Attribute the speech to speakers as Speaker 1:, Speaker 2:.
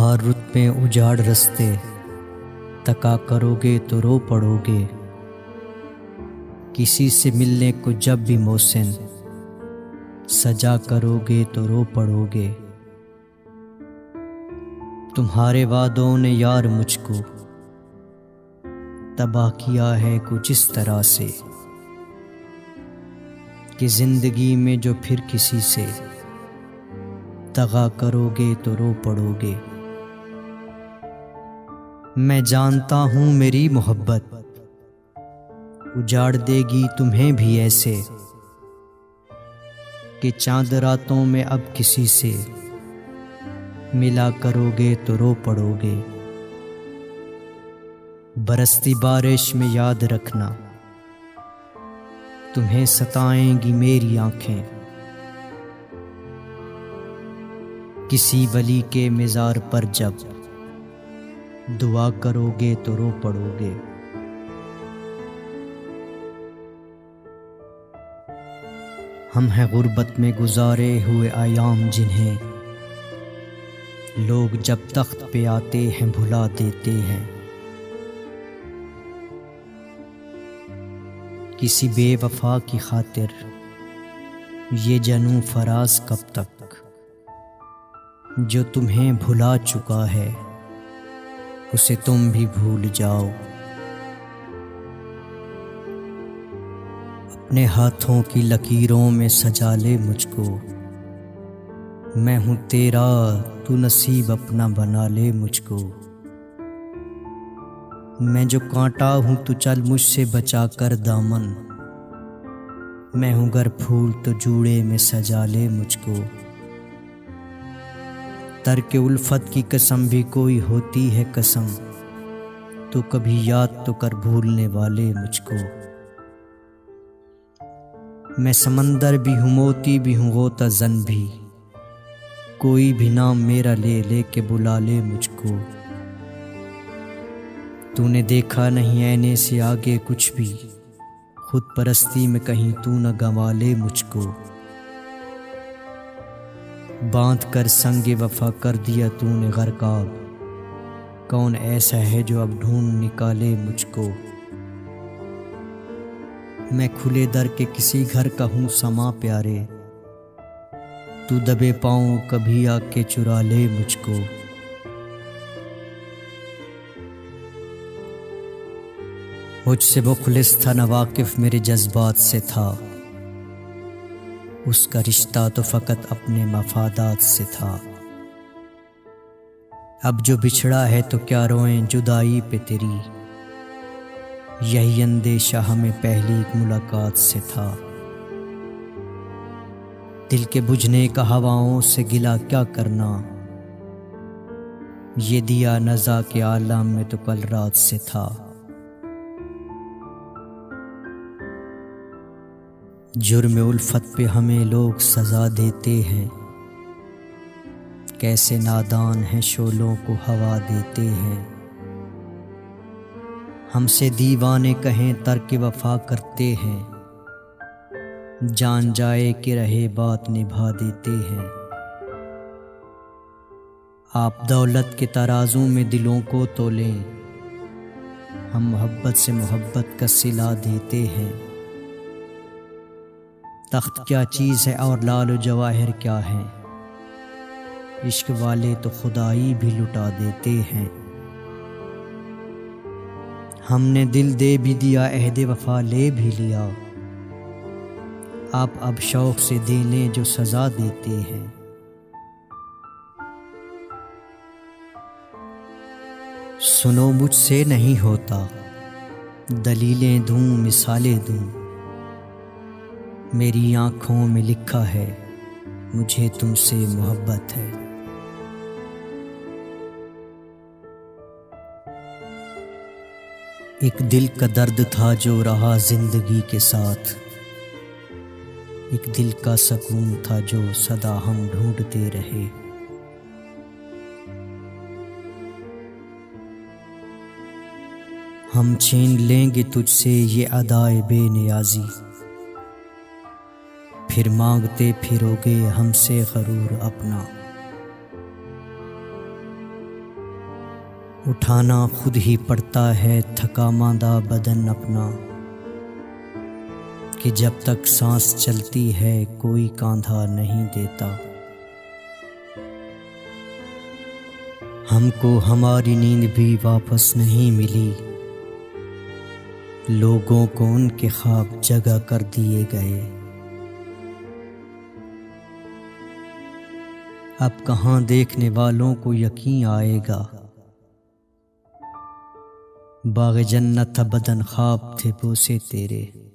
Speaker 1: बहार रुत में उजाड़ रस्ते, तका करोगे तो रो पड़ोगे। किसी से मिलने को जब भी मोहसिन, सजा करोगे तो रो पड़ोगे। तुम्हारे वादों ने यार मुझको तबाह किया है कुछ इस तरह से, कि जिंदगी में जो फिर किसी से दगा करोगे तो रो पड़ोगे। मैं जानता हूं मेरी मोहब्बत उजाड़ देगी तुम्हें भी ऐसे, कि चांद रातों में अब किसी से मिला करोगे तो रो पड़ोगे। बरसती बारिश में याद रखना, तुम्हें सताएंगी मेरी आंखें। किसी वली के मिज़ार पर जब दुआ करोगे तो रो पड़ोगे। हम हैं गुर्बत में गुजारे हुए आयाम, जिन्हें लोग जब तख्त पे आते हैं भुला देते हैं। किसी बेवफा की खातिर ये जनू फराज कब तक, जो तुम्हें भुला चुका है उसे तुम भी भूल जाओ। अपने हाथों की लकीरों में सजा ले मुझको, मैं हूं तेरा तू नसीब अपना बना ले मुझको। मैं जो कांटा हूं तू चल मुझसे बचा कर दामन, मैं हूं गर फूल तो जूड़े में सजा ले मुझको। तर्क उल्फत की कसम भी कोई होती है कसम, तो कभी याद तो कर भूलने वाले मुझको। मैं समंदर भी हूँ मोती भी हूँ गोता जन भी, कोई भी नाम मेरा ले ले के बुला ले मुझको। तूने देखा नहीं ऐने से आगे कुछ भी, खुद परस्ती में कहीं तू न गंवा ले मुझको। बांध कर संगे वफा कर दिया तूने गरकाब, कौन ऐसा है जो अब ढूंढ निकाले मुझको। मैं खुले दर के किसी घर का हूँ समा प्यारे, तू दबे पाऊं कभी आके चुरा ले मुझको। मुझसे मुखलिस था न वाकिफ मेरे जज्बात से था, उसका रिश्ता तो फकत अपने मफादात से था। अब जो बिछड़ा है तो क्या रोएं जुदाई पे तेरी, यही अंदेशा हमें पहली मुलाकात से था। दिल के बुझने का हवाओं से गिला क्या करना, ये दिया नज़ा के आलम में तो कल रात से था। जुर्म उल्फत पे हमें लोग सजा देते हैं, कैसे नादान हैं शोलों को हवा देते हैं। हमसे दीवाने कहें तर्क वफा करते हैं, जान जाए कि रहे बात निभा देते हैं। आप दौलत के तराजू में दिलों को तोलें, हम मोहब्बत से मोहब्बत का सिला देते हैं। तख्त क्या चीज़ है और लाल जवाहिर क्या है, इश्क वाले तो खुदाई भी लुटा देते हैं। हमने दिल दे भी दिया अहद वफा ले भी लिया, आप अब शौक से दे लें जो सजा देते हैं। सुनो मुझसे नहीं होता, दलीलें दूं मिसालें दूं, मेरी आंखों में लिखा है मुझे तुमसे मोहब्बत है। एक दिल का दर्द था जो रहा जिंदगी के साथ, एक दिल का सुकून था जो सदा हम ढूंढते रहे। हम छीन लेंगे तुझसे ये अदाए बेनियाजी, फिर मांगते फिरोगे हमसे गरूर अपना। उठाना खुद ही पड़ता है थका मांदा बदन अपना, कि जब तक सांस चलती है कोई कांधा नहीं देता। हमको हमारी नींद भी वापस नहीं मिली, लोगों को उनके ख्वाब जगा कर दिए गए। अब कहाँ देखने वालों को यकीन आएगा, बाग़ जन्नत अबदन ख्वाब थे बोसे तेरे।